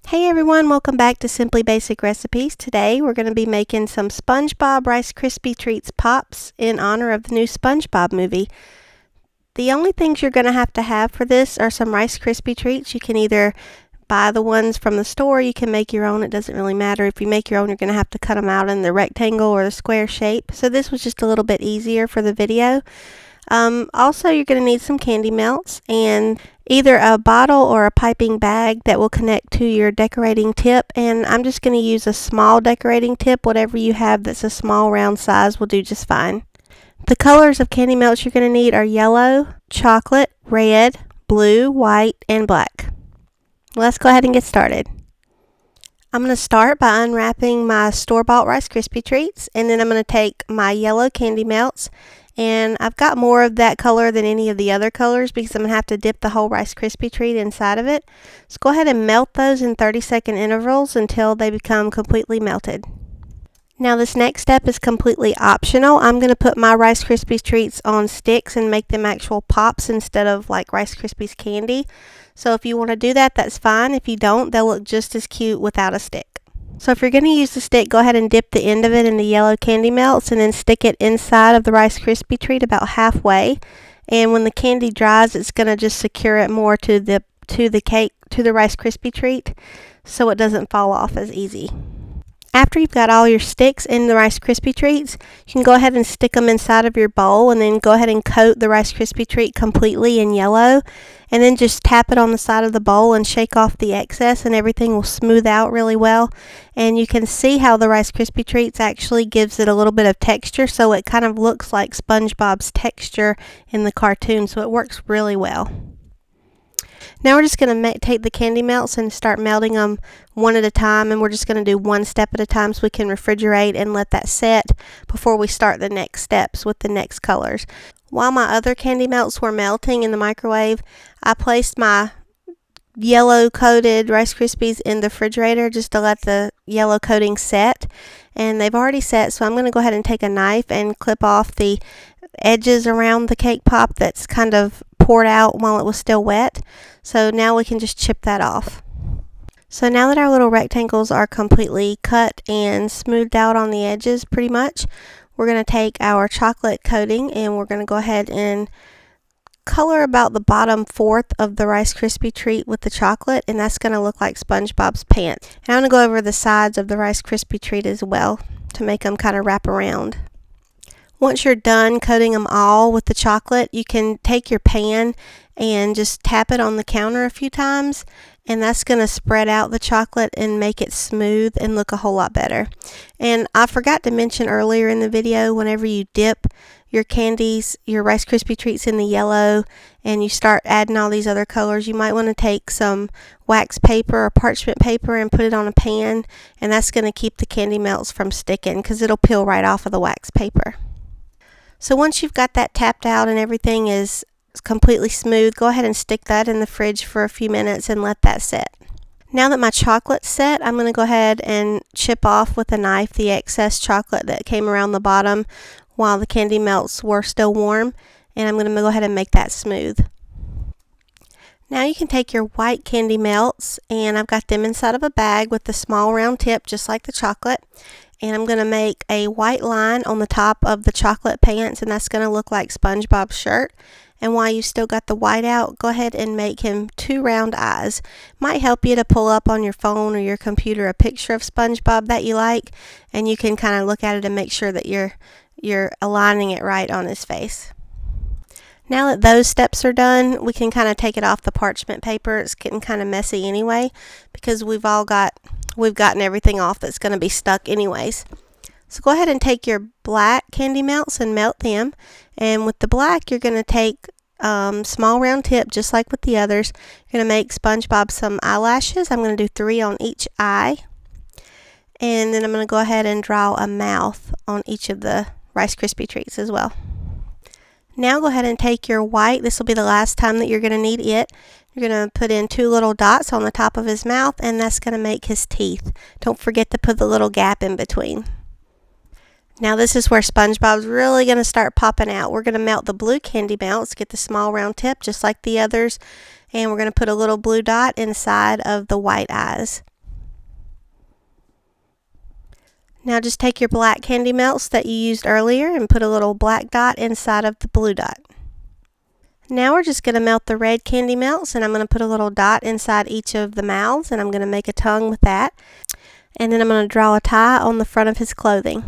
Hey everyone, welcome back to Simply Basic Recipes. Today we're going to be making some SpongeBob Rice Krispie Treats Pops in honor of the new SpongeBob movie. The only things you're going to have for this are some Rice Krispie Treats. You can either buy the ones from the store, you can make your own, it doesn't really matter. If you make your own, you're going to have to cut them out in the rectangle or the square shape. So this was just a little bit easier for the video. Also, you're going to need some candy melts and either a bottle or a piping bag that will connect to your decorating tip, and I'm just going to use a small decorating tip. Whatever you have that's a small round size will do just fine. The colors of candy melts you're going to need are yellow, chocolate, red, blue, white, and black. Let's go ahead and get started. I'm going to start by unwrapping my store-bought Rice Krispie Treats, and then I'm going to take my yellow candy melts, and I've got more of that color than any of the other colors because I'm going to have to dip the whole Rice Krispie Treat inside of it. So go ahead and melt those in 30-second intervals until they become completely melted. Now this next step is completely optional. I'm going to put my Rice Krispies Treats on sticks and make them actual pops instead of like Rice Krispies candy. So if you want to do that, that's fine. If you don't, they'll look just as cute without a stick. So if you're going to use the stick, go ahead and dip the end of it in the yellow candy melts and then stick it inside of the Rice Krispie Treat about halfway. And when the candy dries, it's going to just secure it more to the Rice Krispie Treat so it doesn't fall off as easy. After you've got all your sticks in the Rice Krispie Treats, you can go ahead and stick them inside of your bowl and then go ahead and coat the Rice Krispie Treat completely in yellow, and then just tap it on the side of the bowl and shake off the excess and everything will smooth out really well. And you can see how the Rice Krispie Treats actually gives it a little bit of texture, so it kind of looks like SpongeBob's texture in the cartoon, so it works really well. Now we're just going to take the candy melts and start melting them one at a time, and we're just going to do one step at a time so we can refrigerate and let that set before we start the next steps with the next colors. While my other candy melts were melting in the microwave, I placed my yellow coated Rice Krispies in the refrigerator just to let the yellow coating set, and they've already set, so I'm going to go ahead and take a knife and clip off the edges around the cake pop that's kind of poured out while it was still wet. So now we can just chip that off. So now that our little rectangles are completely cut and smoothed out on the edges pretty much, we're going to take our chocolate coating and we're going to go ahead and color about the bottom fourth of the Rice Krispie Treat with the chocolate, and that's going to look like SpongeBob's pants. And I'm going to go over the sides of the Rice Krispie Treat as well to make them kind of wrap around. Once you're done coating them all with the chocolate, you can take your pan and just tap it on the counter a few times, and that's going to spread out the chocolate and make it smooth and look a whole lot better. And I forgot to mention earlier in the video, whenever you dip your candies, your Rice Krispie Treats in the yellow, and you start adding all these other colors, you might want to take some wax paper or parchment paper and put it on a pan, and that's going to keep the candy melts from sticking because it'll peel right off of the wax paper. So once you've got that tapped out and everything is completely smooth, go ahead and stick that in the fridge for a few minutes and let that set. Now that my chocolate's set, I'm going to go ahead and chip off with a knife the excess chocolate that came around the bottom while the candy melts were still warm, and I'm going to go ahead and make that smooth. Now you can take your white candy melts, and I've got them inside of a bag with the small round tip just like the chocolate, and I'm going to make a white line on the top of the chocolate pants, and that's going to look like SpongeBob's shirt. And while you still got the white out, go ahead and make him two round eyes. Might help you to pull up on your phone or your computer a picture of SpongeBob that you like, and you can kind of look at it and make sure that you're aligning it right on his face. Now that those steps are done, we can kind of take it off the parchment paper. It's getting kind of messy anyway because we've gotten everything off that's going to be stuck anyways. So go ahead and take your black candy melts and melt them. And with the black, you're going to take small round tip just like with the others. You're going to make SpongeBob some eyelashes. I'm going to do 3 on each eye. And then I'm going to go ahead and draw a mouth on each of the Rice Krispie Treats as well. Now go ahead and take your white. This will be the last time that you're going to need it. You're going to put in 2 little dots on the top of his mouth, and that's going to make his teeth. Don't forget to put the little gap in between. Now this is where SpongeBob's really going to start popping out. We're going to melt the blue candy melts, get the small round tip just like the others, and we're going to put a little blue dot inside of the white eyes. Now just take your black candy melts that you used earlier and put a little black dot inside of the blue dot. Now we're just going to melt the red candy melts, and I'm going to put a little dot inside each of the mouths, and I'm going to make a tongue with that. And then I'm going to draw a tie on the front of his clothing.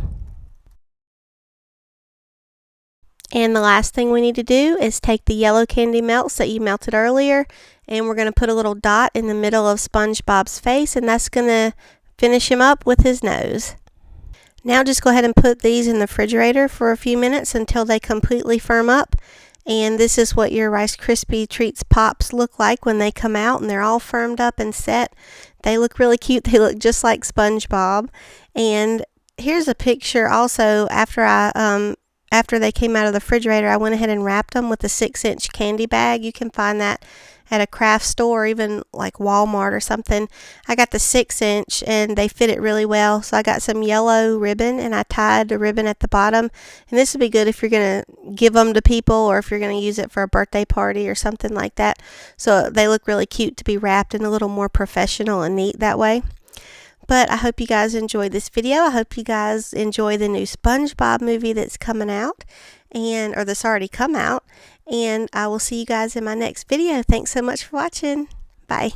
And the last thing we need to do is take the yellow candy melts that you melted earlier, and we're going to put a little dot in the middle of SpongeBob's face, and that's going to finish him up with his nose. Now just go ahead and put these in the refrigerator for a few minutes until they completely firm up. And this is what your Rice Krispie Treats Pops look like when they come out, and they're all firmed up and set. They look really cute. They look just like SpongeBob. And here's a picture also after they came out of the refrigerator. I went ahead and wrapped them with a 6-inch candy bag. You can find that at a craft store, or even like Walmart or something. I got the 6-inch and they fit it really well. So I got some yellow ribbon and I tied the ribbon at the bottom. And this would be good if you're going to give them to people, or if you're going to use it for a birthday party or something like that. So they look really cute to be wrapped and a little more professional and neat that way. But I hope you guys enjoyed this video. I hope you guys enjoy the new SpongeBob movie that's coming out, or that's already come out. And I will see you guys in my next video. Thanks so much for watching. Bye.